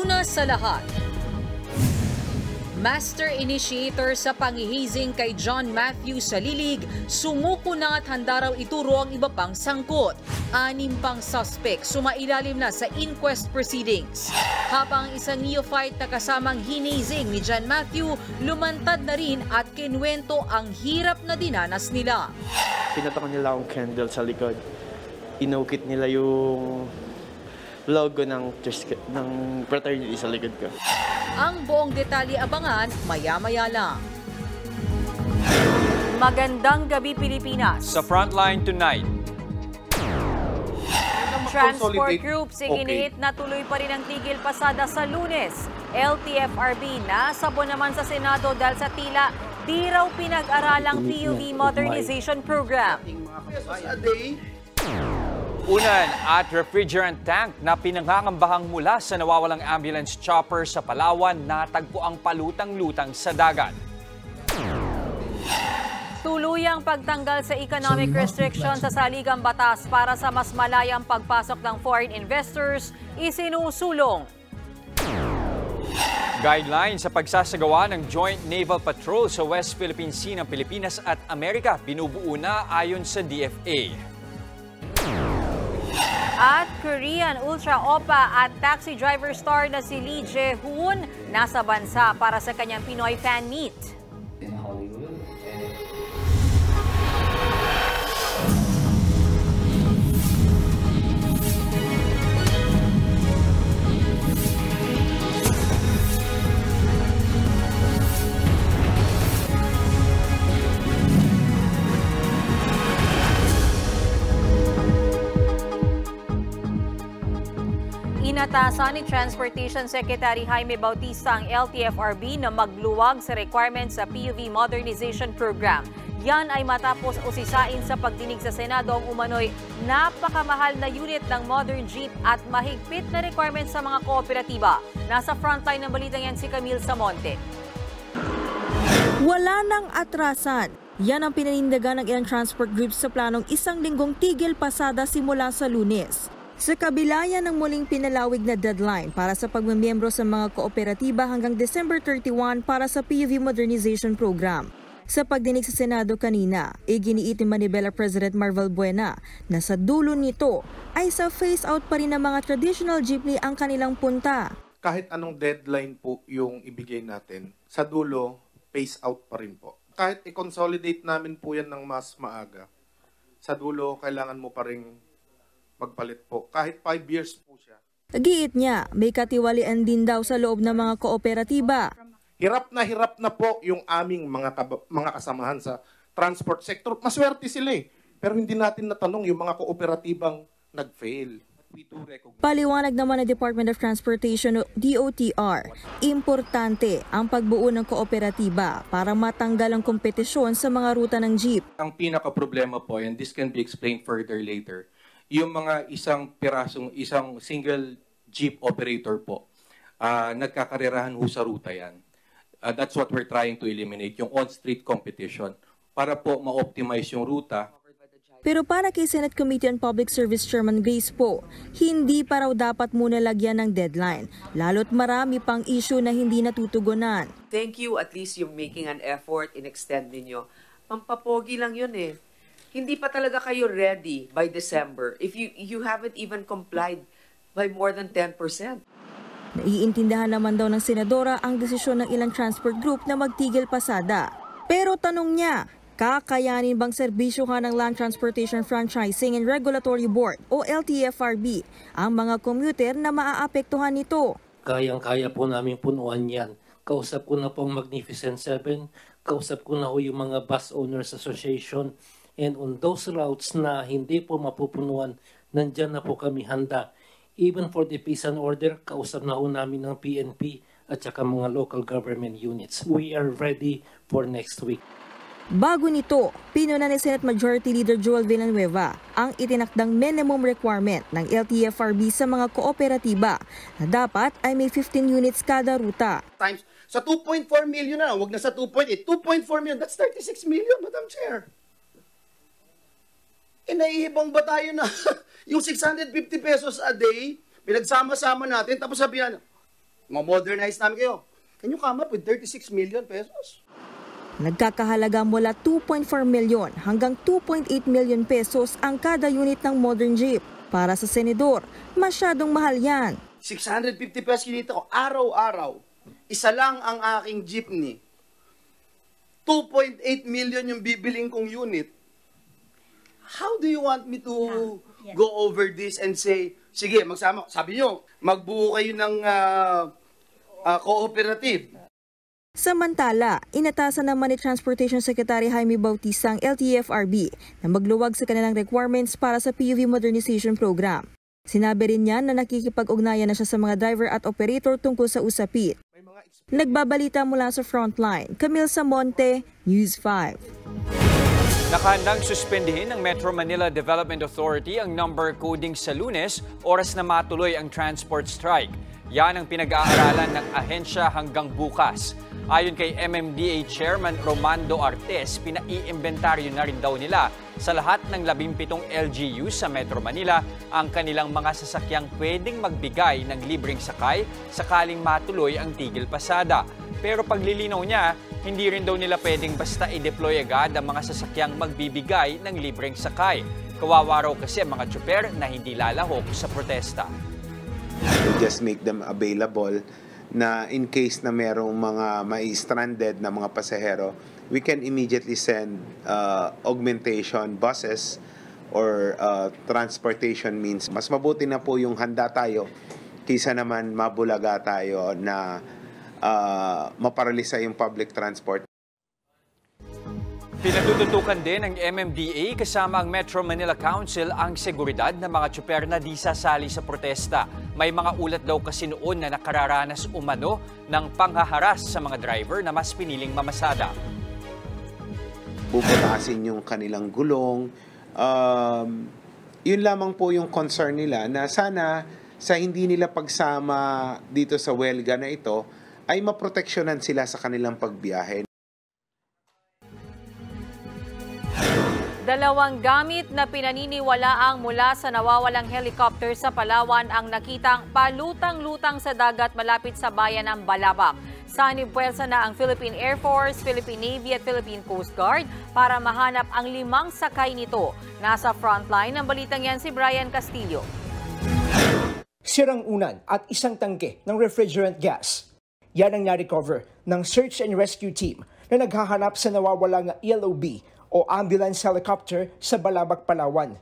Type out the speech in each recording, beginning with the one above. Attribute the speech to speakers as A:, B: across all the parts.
A: Una sa lahat, Master Initiator sa pangihizing kay John Matthew sa lilig, sumuko na at handa raw ituro ang iba pang sangkot. 6 pang suspect sumailalim na sa inquest proceedings. Habang isang neophyte na kasamang hinizing ni John Matthew, lumantad na rin at kinwento ang hirap na dinanas nila.
B: Pinatakon nila akong candle sa likod. Inukit nila yung logo ng fraternity sa likod ko.
A: Ang buong detalye abangan maya-maya lang.
C: Magandang gabi, Pilipinas.
D: Sa Frontline tonight,
C: Transport groups iginiit na tuloy pa rin ang tigil pasada sa Lunes. LTFRB nasabon naman sa Senado dahil sa tila di raw pinag-aralang PUV modernization program.
D: unan at refrigerant tank na pinangangambahang mula sa nawawalang ambulance chopper sa Palawan natagpo ang palutang-lutang sa dagat.
C: Tuluyang pagtanggal sa economic restriction sa saligang batas para sa mas malayang pagpasok ng foreign investors, isinusulong.
D: Guidelines sa pagsasagawa ng Joint Naval Patrol sa West Philippine Sea ng Pilipinas at Amerika binubuo na ayon sa DFA.
C: At Korean Ultra Oppa at taxi driver star na si Lee Jae-hoon nasa bansa para sa kanyang Pinoy fan meet. Inatasan ni Transportation Secretary Jaime Bautista ang LTFRB na magluwag sa requirements sa PUV Modernization Program. Yan ay matapos usisain sa pagdinig sa Senado ang umano'y napakamahal na unit ng modern jeep at mahigpit na requirements sa mga kooperatiba. Nasa frontline ng balitang yan si Camille Samonte.
E: Wala nang atrasan. Yan ang pinanindigan ng ilang transport groups sa planong isang linggong tigil pasada simula sa Lunes. Sa kabila yan ng muling pinalawig na deadline para sa pagmemyembro sa mga kooperatiba hanggang December 31 para sa PUV Modernization Program. Sa pagdinig sa Senado kanina, iginiit ni Manibela President Marvel Buena na sa dulo nito ay sa phase-out pa rin ng mga traditional jeepney ang kanilang punta.
F: Kahit anong deadline po yung ibigay natin, sa dulo, phase-out pa rin po. Kahit i-consolidate namin po yan ng mas maaga, sa dulo kailangan mo pa rin magpalit po. Kahit 5 years po siya.
E: Giit niya, may katiwalian din daw sa loob ng mga kooperatiba.
F: Hirap na po yung aming mga kasamahan sa transport sector. Maswerte sila eh. Pero hindi natin natanong yung mga kooperatibang nag-fail.
E: Paliwanag naman ng Department of Transportation o DOTR, importante ang pagbuo ng kooperatiba para matanggal ang kompetisyon sa mga ruta ng jeep.
G: Ang pinaka-problema po, and this can be explained further later, yung mga isang single jeep operator po, nagkakarerahan ho sa ruta yan. That's what we're trying to eliminate, yung on-street competition, para po ma-optimize yung ruta.
E: Pero para kay Senate Committee on Public Service Chairman Grace po, hindi pa raw dapat muna lagyan ng deadline, lalo't marami pang issue na hindi natutugunan.
H: Thank you, at least you're making an effort in extend ninyo. Pampapogi lang yun eh. Hindi pa talaga kayo ready by December if you haven't even complied by more than 10%.
E: Naiintindihan naman daw ng senadora ang desisyon ng ilang transport group na magtigil pasada. Pero tanong niya, kakayanin bang serbisyohan ng Land Transportation Franchising and Regulatory Board o LTFRB ang mga commuter na maaapektuhan nito?
I: Kayang-kaya po namin punuan yan. Kausap ko na po ang Magnificent Seven, kausap ko na po yung mga Bus Owners Association, and on those routes na hindi po mapupunuan, nandyan na po kami handa. Even for the peace and order, kausap na po namin ng PNP at saka mga local government units. We are ready for next week.
E: Bago nito, pinuna ni Senate Majority Leader Joel Villanueva ang itinakdang minimum requirement ng LTFRB sa mga kooperatiba na dapat ay may 15 units kada ruta.
J: Times sa 2.4 million na, wag na sa 2.8. 2.4 million, that's 36 million, Madam Chair. Naiibang ba tayo na yung 650 pesos a day, pinagsama-sama natin, tapos sabihan, Ma-modernize namin kayo. Can you come up with 36 million pesos?
E: Nagkakahalaga mula 2.4 million hanggang 2.8 million pesos ang kada unit ng modern jeep. Para sa senador, masyadong mahal yan.
J: 650 pesos kinita ko araw-araw. Isa lang ang aking jeepney. 2.8 million yung bibiling kong unit. How do you want me to go over this and say, sige, magsama, sabi nyo, magbuo kayo ng cooperative.
E: Samantala, inatasan naman ni Transportation Secretary Jaime Bautista ang LTFRB na magluwag sa kanilang requirements para sa PUV Modernization Program. Sinabi rin niya na nakikipag-ugnayan na siya sa mga driver at operator tungkol sa usapin. Nagbabalita mula sa Frontline, Camille Samonte, News 5.
D: Nakahandang suspendihin ng Metro Manila Development Authority ang number coding sa Lunes, oras na matuloy ang transport strike. Yan ang pinag-aaralan ng ahensya hanggang bukas. Ayon kay MMDA Chairman Romando Artes, pinaiimbentaryo na rin daw nila sa lahat ng 17 LGU sa Metro Manila ang kanilang mga sasakyang pwedeng magbigay ng libreng sakay sakaling matuloy ang tigil pasada. Pero paglilinaw niya, hindi rin daw nila pwedeng basta i-deploy agad ang mga sasakyang magbibigay ng libreng sakay. Kawawa raw kasi ang mga tsuper na hindi lalahok sa protesta.
K: Just make them available na in case na merong mga mai-stranded na mga pasahero, we can immediately send augmentation buses or transportation means. Mas mabuti na po yung handa tayo kaysa naman mabulaga tayo na maparalisa yung public transport.
D: Pinatututukan din ng MMDA kasama ang Metro Manila Council ang seguridad ng mga tsuper na di sasali sa protesta. May mga ulat daw kasi noon na nakararanas umano ng panghaharas sa mga driver na mas piniling mamasada.
K: Bubutasin yung kanilang gulong. Yun lamang po yung concern nila na sana sa hindi nila pagsama dito sa welga na ito ay maproteksyonan sila sa kanilang pagbiyahe.
C: Dalawang gamit na pinaniniwalaang mula sa nawawalang helicopter sa Palawan ang nakitang palutang-lutang sa dagat malapit sa bayan ng Balabac. Sanib puwersa na ang Philippine Air Force, Philippine Navy at Philippine Coast Guard para mahanap ang 5 sakay nito. Nasa frontline ng balitang yan si Brian Castillo.
L: Sirang unan at isang tangke ng refrigerant gas. Yan ang na-recover ng search and rescue team na naghahanap sa nawawalang LOB o ambulance helicopter sa Balabac, Palawan.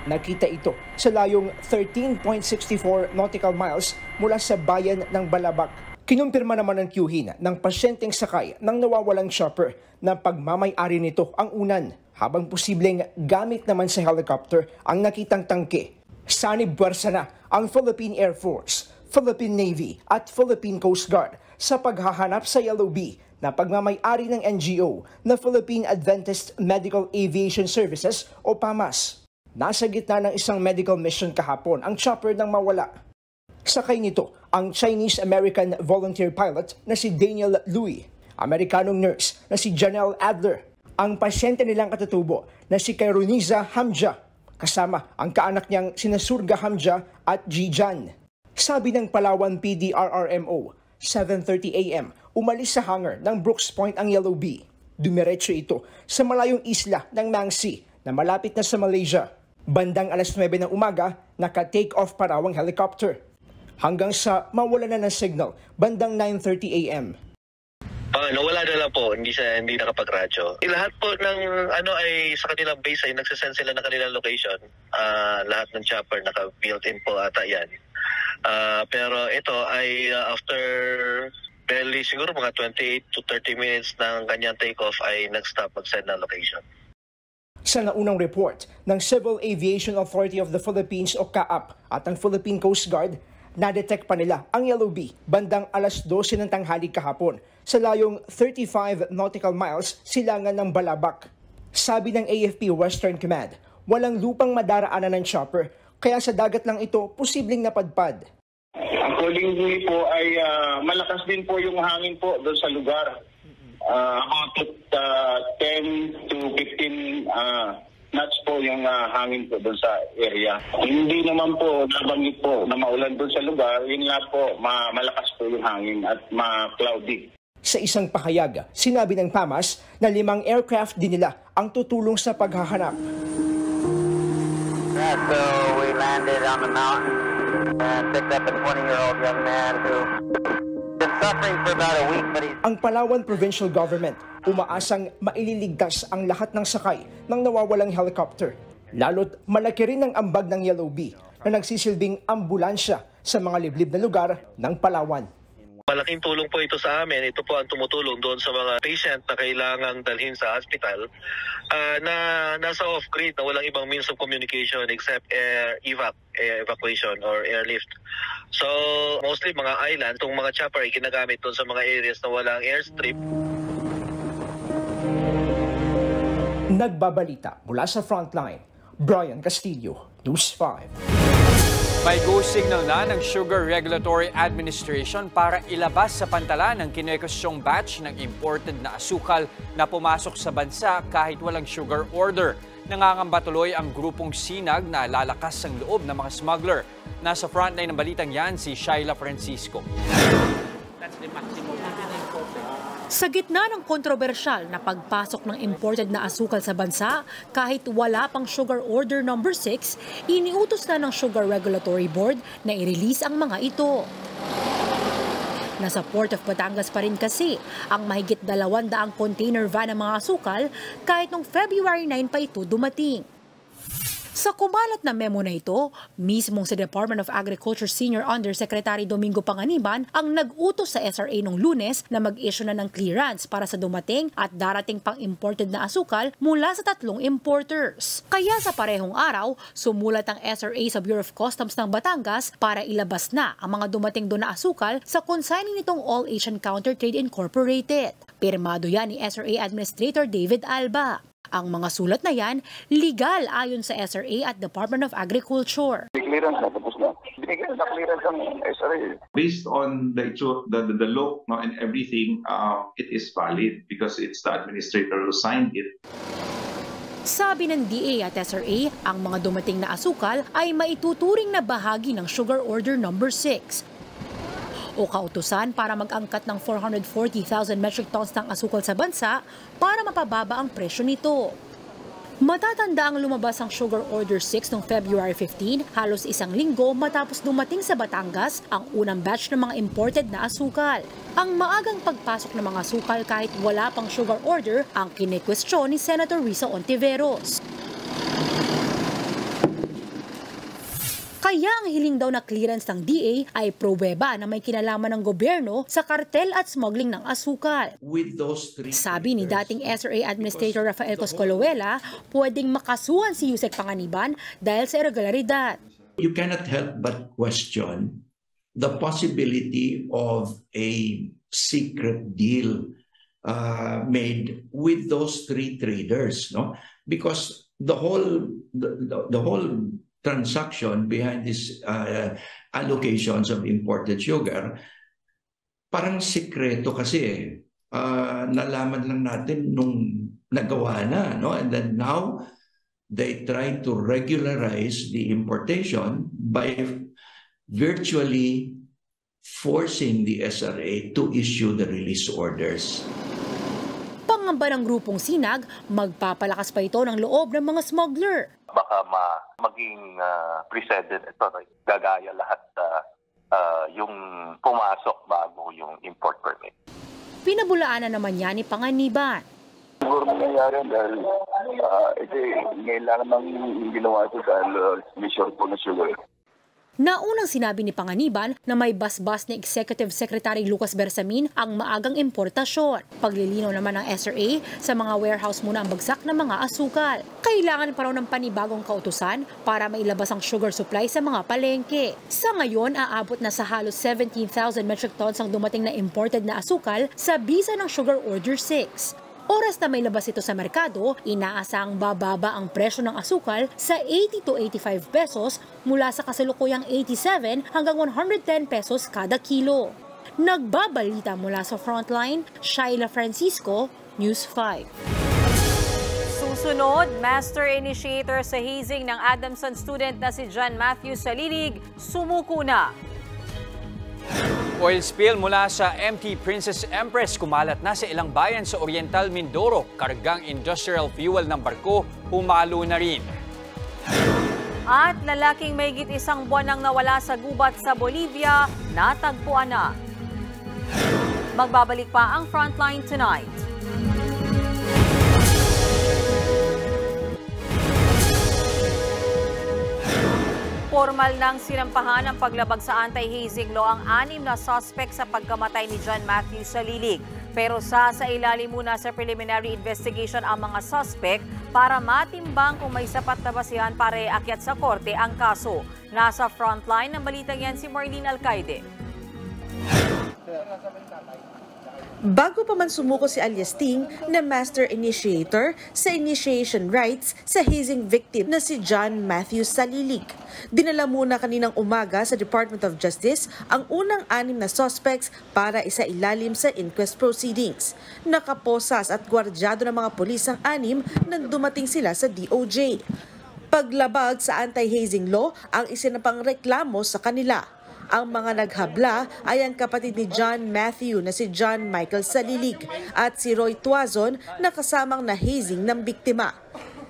L: Nakita ito sa layong 13.64 nautical miles mula sa bayan ng Balabac. Kinumpirma naman ng QHIN ng pasyenteng sakay ng nawawalang chopper na pagmamay-ari nito ang unan, habang posibleng gamit naman sa helicopter ang nakitang tangke. Sanib puwersa na ang Philippine Air Force, Philippine Navy at Philippine Coast Guard sa paghahanap sa LOB na pagmamay-ari ng NGO na Philippine Adventist Medical Aviation Services o PAMAS. Nasa gitna ng isang medical mission kahapon ang chopper nang mawala. Sakay nito ang Chinese-American volunteer pilot na si Daniel Louis, Amerikanong nurse na si Janelle Adler, ang pasyente nilang katutubo na si Kairuniza Hamja, kasama ang kaanak niyang sina Surga Hamja at Jijan. Sabi ng Palawan PDRRMO, 7:30 a.m., umalis sa hangar ng Brooks Point ang LOB. Dumiretso ito sa malayong isla ng Mangsi na malapit na sa Malaysia. Bandang alas 9 ng umaga, naka-take off pa raw ang helicopter. Hanggang sa mawala na ng signal, bandang 9:30 a.m.
M: Nawala na lang po, hindi nakapag-radyo. Lahat po ng ay sa kanilang base ay nagsasend sila ng kanilang location. Lahat ng chopper naka-built-in po ata yan. Pero ito ay after barely siguro mga 28 to 30 minutes ng kanyang take-off ay nag-stop mag-send ng location.
L: Sa naunang report ng Civil Aviation Authority of the Philippines o CAAP at ang Philippine Coast Guard, na-detect pa nila ang LOB bandang alas 12 ng tanghali kahapon sa layong 35 nautical miles silangan ng Balabac. Sabi ng AFP Western Command, walang lupang madaraanan ng chopper kaya sa dagat lang ito posibleng napadpad.
N: Accordingly po ay malakas din po yung hangin po doon sa lugar. About 10 to 15 knots po yung hangin po doon sa area. Hindi naman po nabanggit po na maulan doon sa lugar, yun nga po, malakas po yung hangin at ma-cloudy.
L: Sa isang pahayag, sinabi ng PAMAS na 5 aircraft din nila ang tutulong sa paghahanap.
O: So we landed on the mountain and picked up a 20-year-old young man who been suffering for about a week, but he's...
L: Ang Palawan Provincial Government umaasang maililigtas ang lahat ng sakay ng nawawalang helicopter. Lalo't malaki rin ang ambag ng Yellow Bee na nagsisilbing ambulansya sa mga liblib na lugar ng Palawan.
M: Malaking tulong po ito sa amin. Ito po ang tumutulong doon sa mga patient na kailangang dalhin sa hospital na nasa off-grid, na walang ibang means of communication except evacuation or airlift. So mostly mga island, itong mga chopper ay ginagamit doon sa mga areas na walang airstrip.
L: Nagbabalita mula sa Frontline, Brian Castillo, News 5.
D: May go signal na ng Sugar Regulatory Administration para ilabas sa pantalan ang kinekwestiong batch ng imported na asukal na pumasok sa bansa kahit walang sugar order. Nangangamba tuloy ang grupong Sinag na lalakas ang loob ng mga smuggler. Nasa frontline ng balitang yan si Shaila Francisco.
A: Sa gitna ng kontrobersyal na pagpasok ng imported na asukal sa bansa, kahit wala pang Sugar Order No. 6, iniutos na ng Sugar Regulatory Board na i-release ang mga ito. Nasa Port of Batangas pa rin kasi ang mahigit 200 container van ng mga asukal kahit noong February 9 pa ito dumating. Sa kumalat na memo na ito, mismong sa Department of Agriculture Senior Undersecretary Domingo Panganiban ang nag-utos sa SRA noong Lunes na mag-issue na ng clearance para sa dumating at darating pang imported na asukal mula sa 3 importers. Kaya sa parehong araw, sumulat ang SRA sa Bureau of Customs ng Batangas para ilabas na ang mga dumating doon na asukal sa consignee nitong All Asian Counter Trade Incorporated. Pirmado yan ni SRA Administrator David Alba. Ang mga sulat na yan, legal ayon sa SRA at Department of Agriculture.
N: Clearance na, tapos na. Binigyan na clearance ng SRA.
P: Based on the look and everything, it is valid because it's the administrator who signed it.
A: Sabi ng DA at SRA, ang mga dumating na asukal ay maituturing na bahagi ng Sugar Order No. 6. O kautusan para mag-angkat ng 440,000 metric tons ng asukal sa bansa para mapababa ang presyo nito. Matatanda ang lumabas ang Sugar Order 6 noong February 15, halos isang linggo matapos dumating sa Batangas ang unang batch ng mga imported na asukal. Ang maagang pagpasok ng mga asukal kahit wala pang sugar order ang kinekwestiyon ni Senator Risa Ontiveros. Kaya ang hiling daw na clearance ng DA ay pruweba na may kinalaman ng gobyerno sa kartel at smuggling ng asukal. Sabi ni dating SRA Administrator Rafael Coscoloela, pwedeng makasuhan si Yusek Panganiban dahil sa irregularidad.
Q: You cannot help but question the possibility of a secret deal made with those 3 traders, no? Because the whole transaction behind these allocations of imported sugar, parang sikreto kasi nalaman lang natin nung nagawa na, no? And then now they try to regularize the importation by virtually forcing the SRA to issue the release orders.
A: Pangamba ng grupong Sinag, magpapalakas pa ito ng loob ng mga smuggler.
O: Baka maging precedent ito, gagaya lahat yung pumasok bago yung import permit.
A: Pinabulaanan naman niya ni Panganiban.
N: Siguro nangyayari dahil ito ngayon lang namang ginawa ito dahil may short po na sugar.
A: Naunang sinabi ni Panganiban na may basbas ni Executive Secretary Lucas Bersamin ang maagang importasyon. Paglilinaw naman ng SRA, sa mga warehouse muna ang bagsak ng mga asukal. Kailangan pa raw ng panibagong kautusan para mailabas ang sugar supply sa mga palengke. Sa ngayon, aabot na sa halos 17,000 metric tons ang dumating na imported na asukal sa bisa ng Sugar Order 6. Oras na may labas ito sa merkado, inaasang bababa ang presyo ng asukal sa 80 to 85 pesos mula sa kasalukuyang 87 hanggang 110 pesos kada kilo. Nagbabalita mula sa Frontline, Shaila Francisco, News 5.
C: Sunod, master initiator sa hazing ng Adamson student na si John Matthew Salilig, sumuko na.
D: Oil spill mula sa MT Princess Empress kumalat na sa ilang bayan sa Oriental Mindoro. Kargang industrial fuel ng barko humalo na rin.
C: At lalaking mahigit 1 buwan nang nawala sa gubat sa Bolivia, natagpuan na. Magbabalik pa ang Frontline tonight. Formal nang sinampahan ang paglabag sa anti-hazing law ang 6 na suspect sa pagkamatay ni John Matthew Salilig. Pero sasailalim muna sa preliminary investigation ang mga suspect para matimbang kung may sapat na basihan para iakyat sa korte ang kaso. Nasa frontline ng balitang yan si Marlene Alcaide.
R: Bago pa man sumuko si alias Ting na master initiator sa initiation rites sa hazing victim na si John Matthew Salilig. Dinala muna kaninang umaga sa Department of Justice ang unang 6 na suspects para isailalim sa inquest proceedings. Nakaposas at gwardyado ng mga pulis ang 6 nang dumating sila sa DOJ. Paglabag sa anti-hazing law ang isinapang reklamo sa kanila. Ang mga naghabla ay ang kapatid ni John Matthew na si John Michael Salilig at si Roy Tuazon na kasamang na-hazing ng biktima.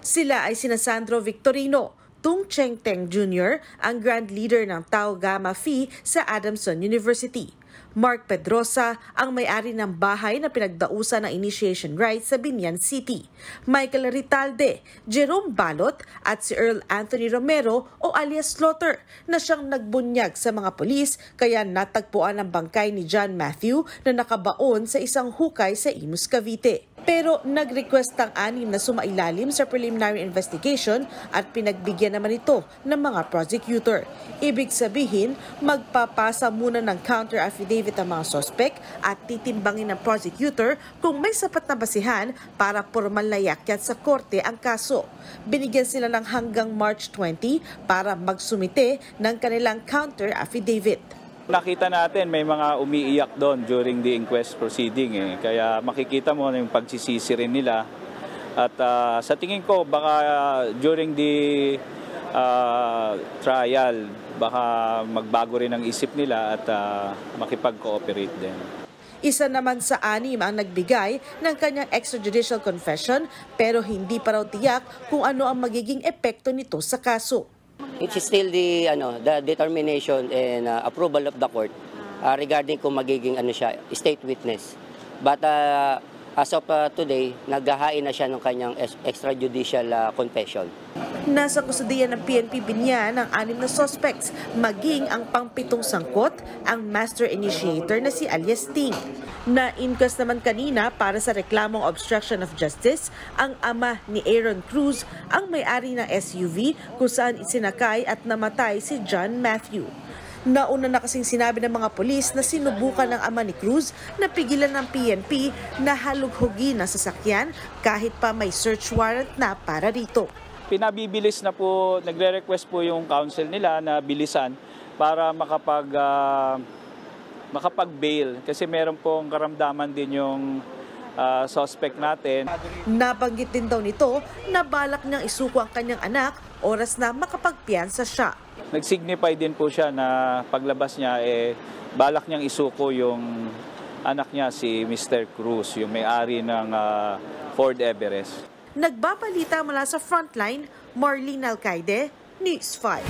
R: Sila ay sina Sandro Victorino, Tung Cheng Teng Jr., ang Grand Leader ng Tau Gamma Phi sa Adamson University. Mark Pedrosa, ang may-ari ng bahay na pinagdausan ng initiation rites sa Binyan City. Michael Ritalde, Jerome Balot at si Earl Anthony Romero o alias Slaughter na siyang nagbunyag sa mga pulis kaya natagpuan ang bangkay ni John Matthew na nakabaon sa isang hukay sa Imus, Cavite. Pero nag-request ang 6 na sumailalim sa preliminary investigation at pinagbigyan naman ito ng mga prosecutor. Ibig sabihin, magpapasa muna ng counter affidavit ang mga suspect at titimbangin ng prosecutor kung may sapat na basihan para formal na iakyat sa korte ang kaso. Binigyan sila ng hanggang March 20 para magsumite ng kanilang counter affidavit.
S: Nakita natin may mga umiiyak doon during the inquest proceeding. Kaya makikita mo yung pagsisisi rin nila. At sa tingin ko baka during the trial baka magbago rin ang isip nila at makipag-cooperate din.
R: Isa naman sa 6 ang nagbigay ng kanyang extrajudicial confession pero hindi pa raw tiyak kung ano ang magiging epekto nito sa kaso.
T: It is still the determination and approval of the court regarding kung magiging state witness. But as of today, naghahain na siya ng kanyang extrajudicial confession.
R: Nasa kustudiya ng PNP Binyan ang 6 na suspects, maging ang pang-7 sangkot, ang master initiator na si alias Ting. Na-inquest naman kanina para sa reklamong obstruction of justice ang ama ni Aaron Cruz, ang may-ari ng SUV kung saan isinakay at namatay si John Matthew. Nauna na kasing sinabi ng mga pulis na sinubukan ng ama ni Cruz na pigilan ng PNP na halughugin ang sasakyan kahit pa may search warrant na para rito.
S: Pinabibilis na po, nagre-request po yung counsel nila na bilisan para makapag-bail kasi meron pong karamdaman din yung suspect natin.
R: Nabanggit din daw nito na balak niyang isuko ang kanyang anak oras na makapagpiyansa siya.
S: Nag-signify din po siya na paglabas niya balak niyang isuko yung anak niya si Mr. Cruz, yung may-ari ng Ford Everest.
R: Nagbabalita mula sa Frontline, Marlene Alcaide, News 5.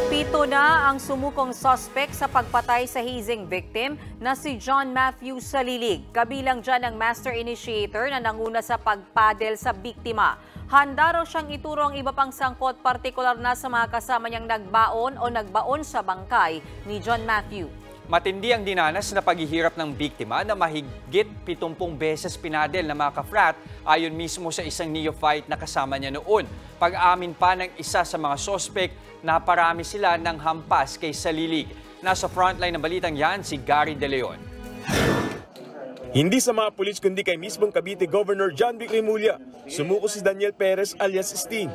C: 7 na ang sumukong suspect sa pagpatay sa hazing victim na si John Matthew Salilig. Kabilang dyan ang master initiator na nanguna sa pagpadel sa biktima. Handa raw siyang ituro ang iba pang sangkot, partikular na sa mga kasama niyang nagbaon sa bangkay ni John Matthew.
D: Matindi ang dinanas na paghihirap ng biktima na mahigit 70 beses pinadel na mga ka-frat ayon mismo sa isang neophyte na kasama niya noon. Pag-amin pa ng isa sa mga suspect na parami sila ng hampas kay Salilig. Nasa frontline ng balitang yan si Gary De Leon.
U: Hindi sa mga pulis kundi kay mismong Cavite Governor John Vic Remulla, sumuko si Daniel Perez alias Sting.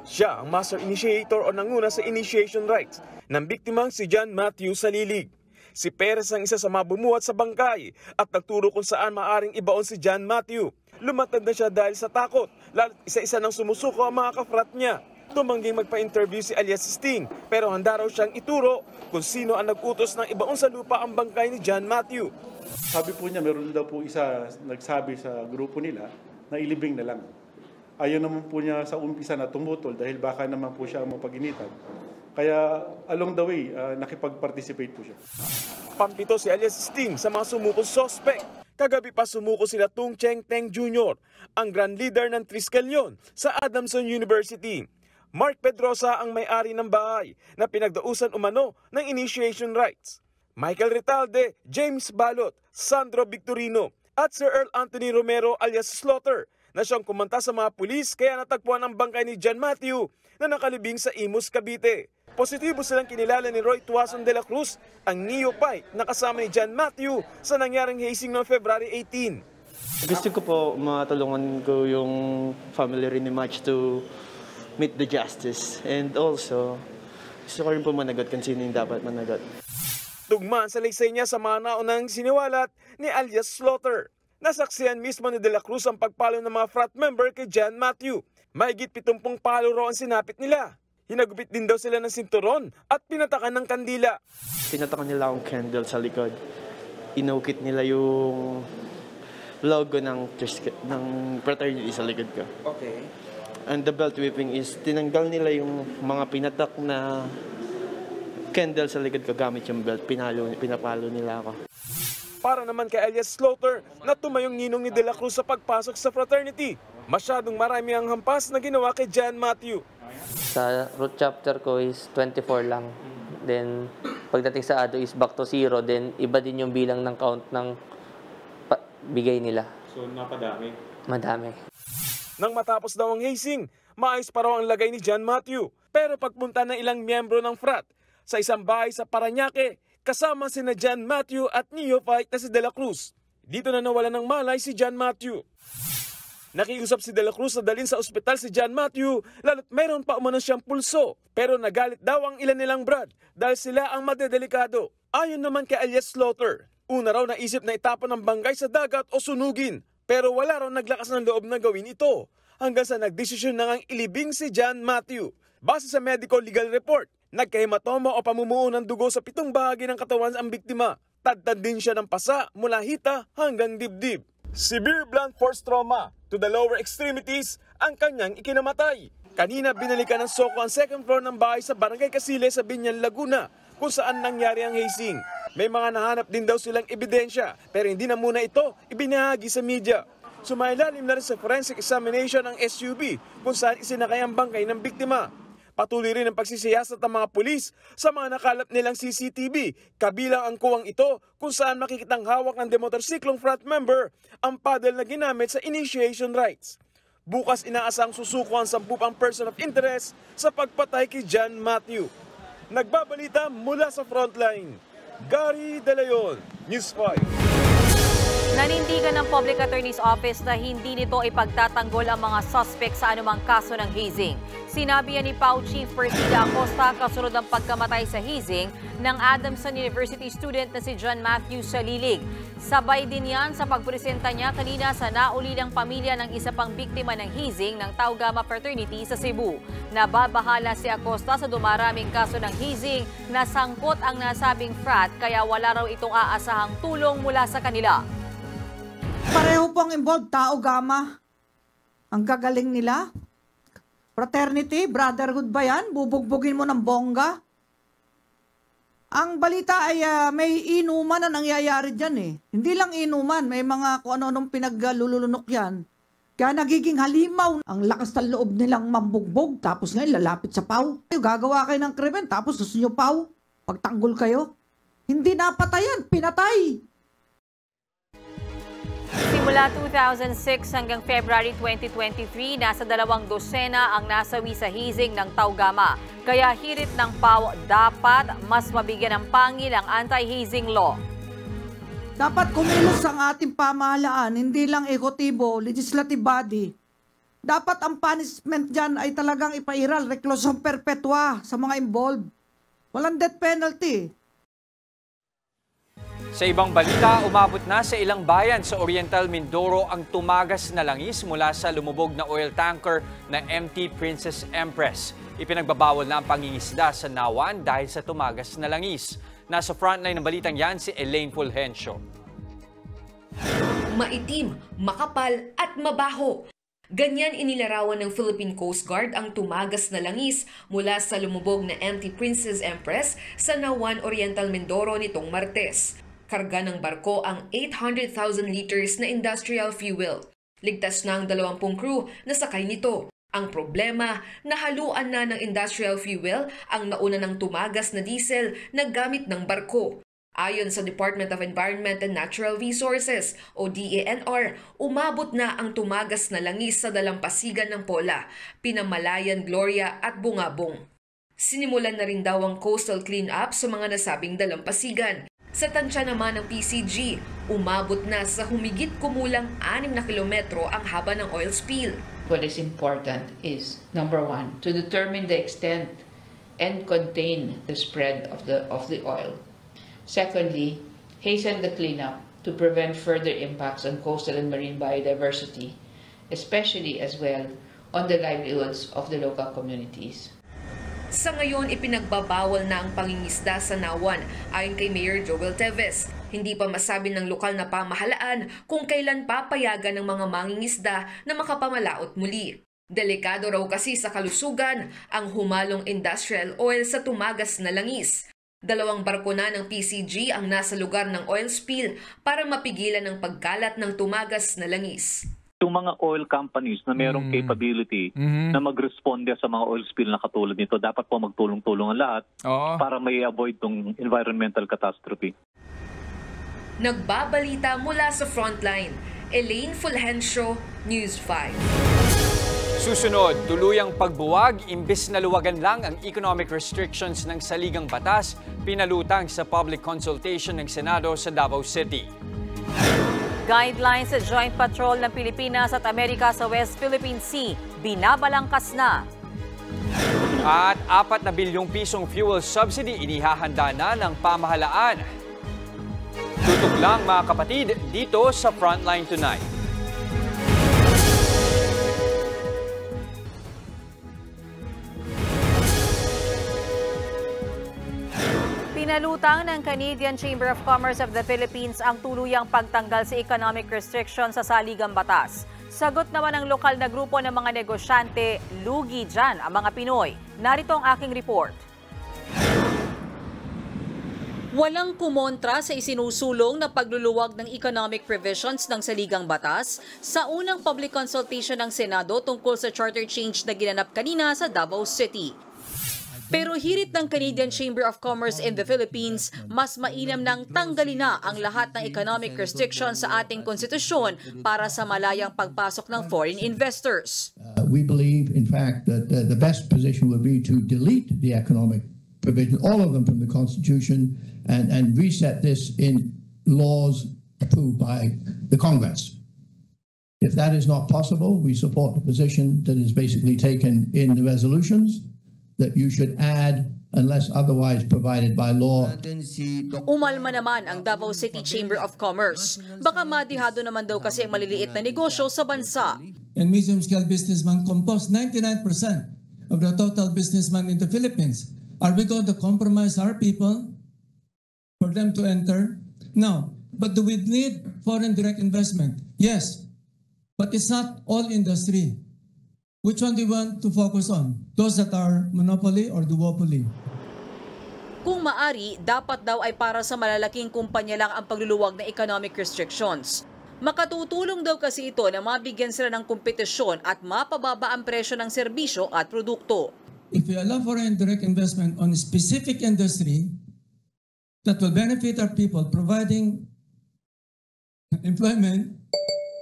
U: Siya ang master initiator o nanguna sa initiation rites ng biktimang si John Matthew Salilig. Si Perez ang isa sa mga bumuhat sa bangkay at nagturo kung saan maaring ibaon si John Matthew. Lumatad na siya dahil sa takot, lalo't isa-isa nang sumusuko ang mga kafrat niya. Tumangging magpa-interview si alias Sting, pero handa raw siyang ituro kung sino ang nag-utos ng ibaon sa lupa ang bangkay ni John Matthew.
B: Sabi po niya, meron daw po isa nagsabi sa grupo nila na ilibing na lang. Ayaw naman po niya sa umpisa na tumutol dahil baka naman po siya mapaginitan. Kaya along the way, nakipag-participate po siya.
U: Pampito si alias Sting sa mga sumukong suspect. Kagabi pa sumuko sila Tung Cheng Teng Jr., ang grand leader ng Triskelion sa Adamson University. Mark Pedrosa ang may-ari ng bahay na pinagdausan umano ng initiation rites. Michael Retalde, James Balot, Sandro Victorino at Sir Earl Anthony Romero alias Slaughter na siyang kumanta sa mga pulis kaya natagpuan ang bangkay ni John Matthew na nakalibing sa Imus, Cavite. Positibo silang kinilala ni Roy Tuason de la Cruz, ang neophyte na kasama ni John Matthew sa nangyaring hazing noong February 18.
V: Gusto ko po matulungan ko yung family rin ni Match to meet the justice. And also, gusto ko rin po managot kung sino yung dapat managot.
U: Tugmaan sa laysay niya sa mga naunang siniwalat ni alias Slaughter. Nasaksihan mismo ni De La Cruz ang pagpalo ng mga frat member kay John Matthew. Mahigit 70 palo raw ang sinapit nila. Hinagupit din daw sila ng sinturon at pinatakan ng kandila.
V: Pinatakan nila akong candle sa likod. Inukit nila yung logo ng fraternity sa likod ko.
B: Okay.
V: And the belt whipping is tinanggal nila yung mga pinatak na candle sa likod ko gamit yung belt. Pinapalo nila ako.
U: Para naman kay alias Slaughter na tumayong ninong ni De La Cruz sa pagpasok sa fraternity. Masyadong marami ang hampas na ginawa kay John Matthew.
W: Sa root chapter ko is 24 lang. Then pagdating sa ADO is back to 0. Then iba din yung bilang ng count ng bigay nila.
B: So napadami?
W: Madami.
U: Nang matapos daw ang hazing, maayos pa raw ang lagay ni John Matthew. Pero pagpunta ng ilang miyembro ng frat sa isang bahay sa Parañaque, kasama sina John Matthew at neophyte na si De La Cruz. Dito na nawala ng malay si John Matthew. Nakiusap si De La Cruz na dalhin sa ospital si John Matthew, lalo't mayroon pa umano siyang pulso. Pero nagalit daw ang ilan nilang brad dahil sila ang madedelikado. Ayon naman kay alias Slaughter, una raw naisip na itapon ang bangkay sa dagat o sunugin. Pero wala raw naglakas ng loob na gawin ito hanggang sa nagdesisyon na ngang ilibing si John Matthew. Base sa medical legal report, nagkahematoma o pamumuo ng dugo sa 7 bahagi ng katawan ang biktima. Tadtad din siya ng pasa mula hita hanggang dibdib. Severe blunt force trauma to the lower extremities ang kanyang ikinamatay. Kanina binalikan ng Soko ang second floor ng bahay sa Barangay Casile sa Binyan, Laguna kung saan nangyari ang hazing. May mga nahanap din daw silang ebidensya pero hindi na muna ito ibinahagi sa media. Sumailalim na rin sa forensic examination ang SUV kung saan isinakay ang bangkay ng biktima. Patuloy rin ang pagsisiyasat ng mga pulis sa mga nakalap nilang CCTV. Kabilang ang kuwang ito kung saan makikitang hawak ng demotorsiklong frat member ang paddle na ginamit sa initiation rites. Bukas inaasang susuko ang 10 pang person of interest sa pagpatay kay John Matthew. Nagbabalita mula sa frontline, Gary De Leon, News 5.
C: Nanindigan ng Public Attorney's Office na hindi nito ipagtatanggol ang mga suspect sa anumang kaso ng hazing. Sinabi yan ni PAO Chief Persida Acosta kasunod ng pagkamatay sa hazing ng Adamson University student na si John Matthew Salilig. Sabay din yan sa pagpresenta niya kanina sa naulilang pamilya ng isa pang biktima ng hazing ng Tau Gamma Fraternity sa Cebu. Nababahala si Acosta sa dumaraming kaso ng hazing na sangkot ang nasabing frat kaya wala raw itong aasahang tulong mula sa kanila.
X: Pareho pong involved, Tau Gamma. Ang gagaling nila. Fraternity, brotherhood ba yan? Bubugbugin mo ng bongga? Ang balita ay may inuman na nangyayari dyan eh. Hindi lang inuman, may mga kung ano-anong pinaglulunok yan. Kaya nagiging halimaw. Ang lakas ng loob nilang mambugbog, tapos ngayon lalapit sa PAO. Gagawa kayo ng krimen, tapos gusto nyo PAO. Pagtanggol kayo. Hindi napatayan, pinatay.
C: Simula 2006 hanggang February 2023, nasa 2 dosena ang nasawi sa hazing ng Tau Gamma. Kaya hirit ng PAO, dapat mas mabigyan ng pangil ang anti-hazing law.
X: Dapat kumilos ang ating pamahalaan, hindi lang ekotibo, legislative body. Dapat ang punishment dyan ay talagang ipairal, reclusion perpetua sa mga involved. Walang death penalty.
D: Sa ibang balita, umabot na sa ilang bayan sa Oriental Mindoro ang tumagas na langis mula sa lumubog na oil tanker na MT Princess Empress. Ipinagbabawal na ang pangingisda sa Nawan dahil sa tumagas na langis. Nasa frontline ng balitang yan si Elaine Fulgencio.
F: Maitim, makapal at mabaho. Ganyan inilarawan ng Philippine Coast Guard ang tumagas na langis mula sa lumubog na MT Princess Empress sa Nawan, Oriental Mindoro nitong Martes. Karga ng barko ang 800,000 liters na industrial fuel. Ligtas na ang 20 crew na sakay nito. Ang problema, nahaluan na ng industrial fuel ang nauna ng tumagas na diesel na gamit ng barko. Ayon sa Department of Environment and Natural Resources o DENR, umabot na ang tumagas na langis sa dalampasigan ng Pola, Pinamalayan, Gloria at Bungabong. Sinimulan na rin daw ang coastal clean-up sa mga nasabing dalampasigan. Sa tansya naman ng PCG, umabot na sa humigit kumulang 6 na kilometro ang haba ng oil spill.
G: What is important is, number one, to determine the extent and contain the spread of the oil. Secondly, hasten the cleanup to prevent further impacts on coastal and marine biodiversity, especially as well on the livelihoods of the local communities.
F: Sa ngayon, ipinagbabawal na ang pangingisda sa Nawan ayon kay Mayor Joel Teves. Hindi pa masabi ng lokal na pamahalaan kung kailan papayagan ng mga mangingisda na makapamalaot muli. Delikado raw kasi sa kalusugan ang humalong industrial oil sa tumagas na langis. 2 barko na ng PCG ang nasa lugar ng oil spill para mapigilan ang pagkalat ng tumagas na langis.
H: Yung mga oil companies na mayroong capability na mag-responde sa mga oil spill na katulad nito, dapat po magtulong-tulong ang lahat para may avoid tong environmental catastrophe.
F: Nagbabalita mula sa frontline, Elaine Fulgencio, News 5.
D: Susunod, tuluyang pagbuwag, imbis na luwagan lang ang economic restrictions ng saligang batas, pinalutang sa public consultation ng Senado sa Davao City.
C: Guidelines sa Joint Patrol ng Pilipinas at Amerika sa West Philippine Sea, binabalangkas na.
D: At 4 na bilyong pisong fuel subsidy inihahanda na ng pamahalaan. Tutok lang mga kapatid dito sa Frontline Tonight.
C: Pinalutang ng Canadian Chamber of Commerce of the Philippines ang tuluyang pagtanggal sa economic restrictions sa saligang batas. Sagot naman ng lokal na grupo ng mga negosyante, lugi dyan ang mga Pinoy. Narito ang aking report.
A: Walang kumontra sa isinusulong na pagluluwag ng economic provisions ng saligang batas sa unang public consultation ng Senado tungkol sa charter change na ginanap kanina sa Davao City. Pero hirit ng Canadian Chamber of Commerce in the Philippines, mas mainam nang tanggalin na ang lahat ng economic restrictions sa ating konstitusyon para sa malayang pagpasok ng foreign investors.
I: We believe, in fact, that the best position would be to delete the economic provision, all of them from the Constitution, and reset this in laws approved by the Congress. If that is not possible, we support the position that is basically taken in the resolutions, that you should add unless otherwise provided by law.
A: Umalma naman ang Davao City Chamber of Commerce. Baka madihado naman daw kasi ang maliliit na negosyo sa bansa.
Y: And medium-scale businessmen compose 99% of the total businessmen in the Philippines. Are we going to compromise our people for them to enter? No. But do we need foreign direct investment? Yes. But it's not all industry. Which one do you want to focus on? Those that are monopoly or duopoly?
A: Kung maari, dapat daw ay para sa malalaking kumpanya lang ang pagluluwag ng economic restrictions. Makatutulong daw kasi ito na mabigyan sila ng kompetisyon at mapababa ang presyo ng serbisyo at produkto.
Y: If we allow foreign direct investment on a specific industry that will benefit our people, providing employment,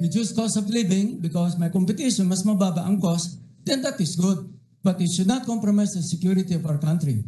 Y: reduce cost of living because my competition mas mababa ang cost, then that is good. But it should not compromise the security of our country.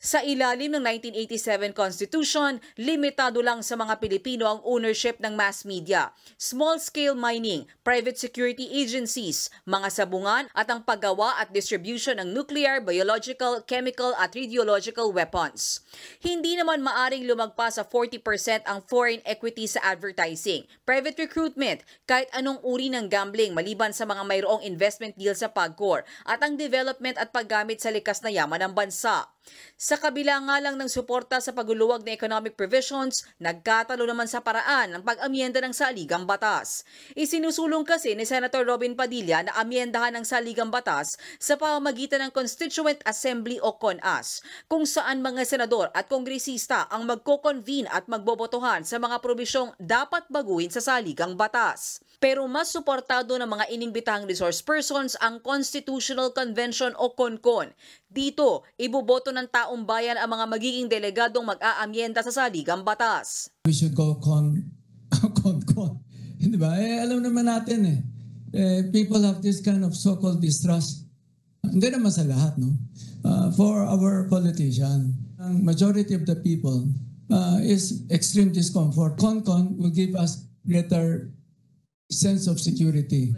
A: Sa ilalim ng 1987 Constitution, limitado lang sa mga Pilipino ang ownership ng mass media, small-scale mining, private security agencies, mga sabungan at ang paggawa at distribution ng nuclear, biological, chemical at radiological weapons. Hindi naman maaring lumagpas sa 40% ang foreign equity sa advertising, private recruitment, kahit anong uri ng gambling maliban sa mga mayroong investment deal sa PAGCOR at ang development at paggamit sa likas na yaman ng bansa. Sa kabila nga lang ng suporta sa paguluwag ng economic provisions, nagkatalo naman sa paraan ng pag-amyenda ng saligang batas. Isinusulong kasi ni Senator Robin Padilla na amyendahan ng saligang batas sa pamamagitan ng Constituent Assembly o CONAS, kung saan mga senador at kongresista ang magko-convene at magbobotohan sa mga probisyong dapat baguhin sa saligang batas. Pero mas suportado ng mga inimbitahang resource persons ang Constitutional Convention o CONCON. Dito, iboboto ng taong bayan ang mga magiging delegadong mag-aamyenda sa saligang batas.
Y: We should go CONCON. Diba? Alam naman natin people have this kind of so-called distrust. Hindi naman sa lahat, no? For our politician, ang majority of the people is extreme discomfort. CONCON will give us greater sense of security.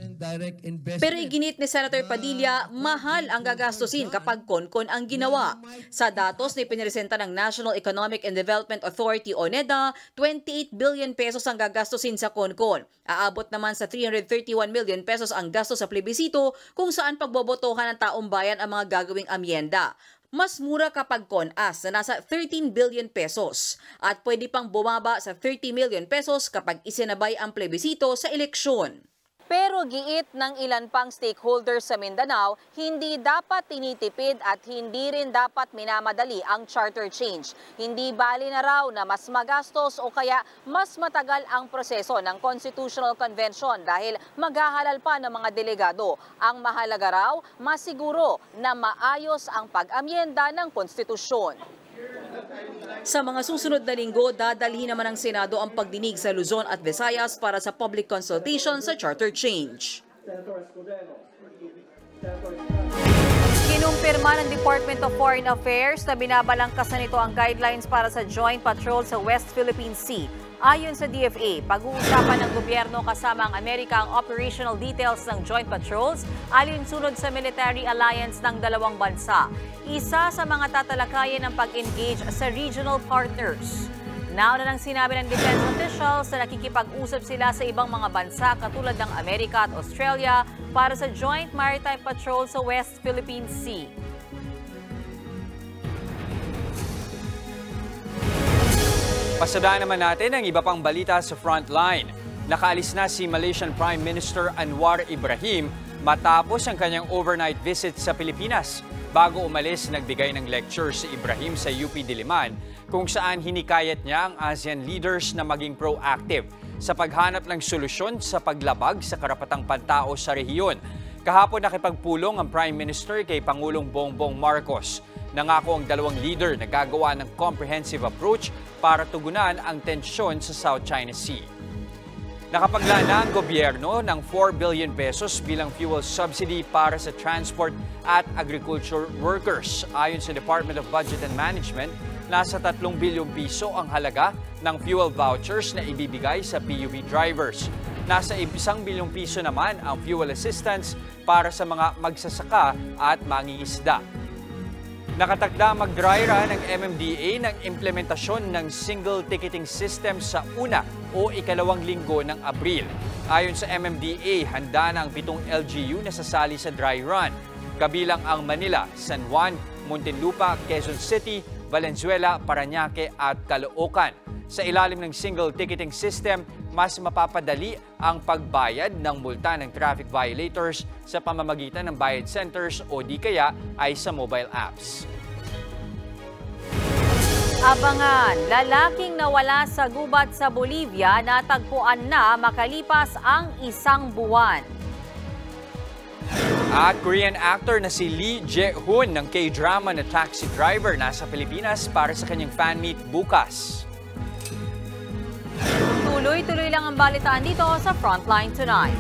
A: Pero iginit ni Senator Padilla, mahal ang gagastusin kapag CONCON ang ginawa. Sa datos na ipiniresenta ng National Economic and Development Authority o NEDA, 28 billion pesos ang gagastusin sa CONCON. Aabot naman sa 331 million pesos ang gasto sa plebisito kung saan pagbobotohan ng taong bayan ang mga gagawing amyenda. Mas mura kapag CONAS na nasa 13 billion pesos at pwede pang bumaba sa 30 million pesos kapag isinabay ang plebisito sa eleksyon.
C: Pero giit ng ilan pang stakeholders sa Mindanao, hindi dapat tinitipid at hindi rin dapat minamadali ang charter change. Hindi bali na raw na mas magastos o kaya mas matagal ang proseso ng Constitutional Convention dahil maghahalal pa ng mga delegado. Ang mahalaga raw, masiguro na maayos ang pag-amyenda ng konstitusyon.
A: Sa mga susunod na linggo, dadalhin naman ng Senado ang pagdinig sa Luzon at Visayas para sa public consultation sa charter change.
C: Kinumpirma ng Department of Foreign Affairs na binabalangkasan nito ang guidelines para sa joint patrol sa West Philippine Sea. Ayon sa DFA, pag-uusapan ng gobyerno kasama ang Amerika ang operational details ng joint patrols alinsunod sa military alliance ng dalawang bansa. Isa sa mga tatalakayin ng pag-engage sa regional partners. Nauna nang sinabi ng defense officials na nakikipag-usap sila sa ibang mga bansa katulad ng Amerika at Australia para sa joint maritime patrol sa West Philippine Sea.
D: Pasadaan naman natin ang iba pang balita sa Frontline. Nakaalis na si Malaysian Prime Minister Anwar Ibrahim matapos ang kanyang overnight visit sa Pilipinas. Bago umalis, nagbigay ng lecture si Ibrahim sa UP Diliman kung saan hinikayat niya ang ASEAN leaders na maging proactive sa paghanap ng solusyon sa paglabag sa karapatang pantao sa rehiyon. Kahapon nakipagpulong ang Prime Minister kay Pangulong Bongbong Marcos. Nangako ang dalawang leader na gagawa ng comprehensive approach para tugunan ang tensyon sa South China Sea. Nakapaglaan na ang gobyerno ng 4 billion pesos bilang fuel subsidy para sa transport at agriculture workers. Ayon sa Department of Budget and Management, nasa 3 bilyong piso ang halaga ng fuel vouchers na ibibigay sa PUV drivers. Nasa 1 bilyong piso naman ang fuel assistance para sa mga magsasaka at mangingisda. Nakatakda mag-dry run ng MMDA ng implementasyon ng single ticketing system sa una o ikalawang linggo ng Abril. Ayon sa MMDA, handa na ang 7 LGU na sasali sa dry run. Kabilang ang Manila, San Juan, Muntinlupa, Quezon City, Valenzuela, Parañaque at Caloocan. Sa ilalim ng single ticketing system, mas mapapadali ang pagbayad ng multa ng traffic violators sa pamamagitan ng bayad centers o di kaya ay sa mobile apps.
C: Abangan, lalaking nawala sa gubat sa Bolivia natagpuan na makalipas ang 1 buwan.
D: At Korean actor na si Lee Jae-hoon ng K-drama na Taxi Driver nasa Pilipinas para sa kanyang fan meet bukas.
C: Tuloy-tuloy lang ang balitaan dito sa Frontline Tonight.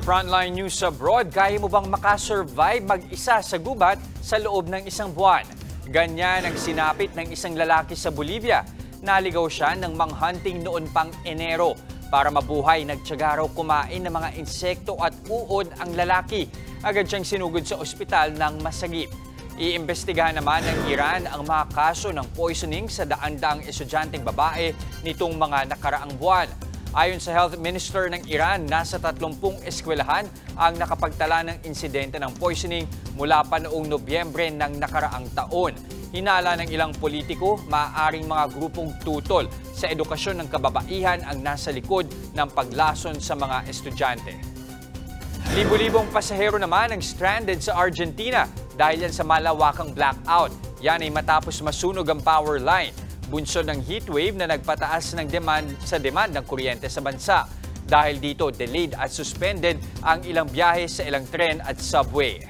D: Frontline News Abroad, kaya mo bang makasurvive mag-isa sa gubat sa loob ng isang buwan? Ganyan ang sinapit ng isang lalaki sa Bolivia. Naligaw siya ng manghunting noon pang Enero. Para mabuhay, nagtiyaga raw kumain ng mga insekto at uod ang lalaki. Agad siyang sinugod sa ospital ng masagip. Iimbestigahan naman ng Iran ang mga kaso ng poisoning sa daan-daang estudyanteng babae nitong mga nakaraang buwan. Ayon sa Health Minister ng Iran, nasa 30 eskwelahan ang nakapagtala ng insidente ng poisoning mula pa noong Nobyembre ng nakaraang taon. Hinala ng ilang politiko, maaaring mga grupong tutol sa edukasyon ng kababaihan ang nasa likod ng paglason sa mga estudyante. Libo-libong pasahero naman ang stranded sa Argentina dahil yan sa malawakang blackout. Yan ay matapos masunog ang power line. Bunsod ng heatwave na nagpataas ng demand ng kuryente sa bansa. Dahil dito, delayed at suspended ang ilang biyahe sa ilang tren at subway.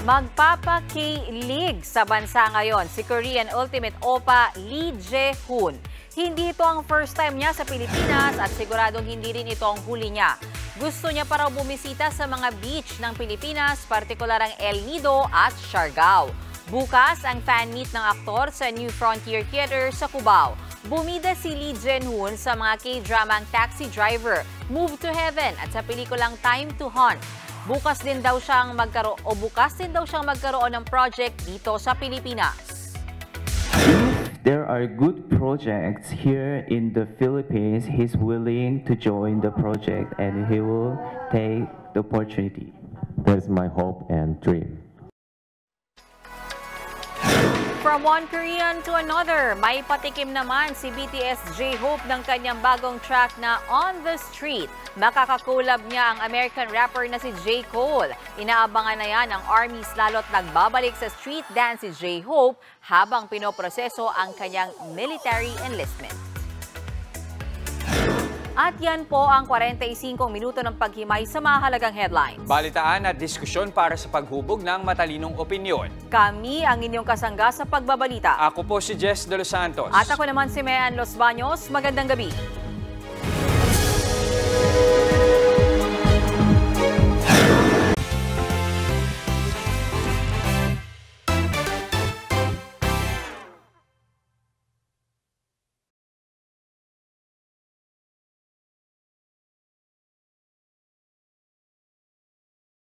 C: Magpapa-K-League sa bansa ngayon si Korean Ultimate Oppa Lee Jae-hoon. Hindi ito ang first time niya sa Pilipinas at siguradong hindi rin ito ang huli niya. Gusto niya pa raw bumisita sa mga beach ng Pilipinas, partikular ang El Nido at Siargao. Bukas ang fan meet ng aktor sa New Frontier Theater sa Cubao. Bumida si Lee Jae-hoon sa mga K-dramang Taxi Driver, Move to Heaven at sa pelikulang Time to Hunt. Bukas din daw siyang magkaroon ng project dito sa Pilipinas.
E: There are good projects here in the Philippines. He's willing to join the project and he will take the opportunity.
J: That is my hope and dream.
C: From one Korean to another, may patikim naman si BTS J-Hope ng kanyang bagong track na On the Street. Makakakulab niya ang American rapper na si J. Cole. Inaabangan na yan ang ARMY lalo't nagbabalik sa street dance si J-Hope habang pinoproseso ang kanyang military enlistment. At yan po ang 45 minuto ng paghimay sa mahalagang headlines.
D: Balitaan at diskusyon para sa paghubog ng matalinong opinyon.
C: Kami ang inyong kasangga sa pagbabalita.
D: Ako po si Jess De Los Santos.
C: At ako naman si Mean Los Baños. Magandang gabi.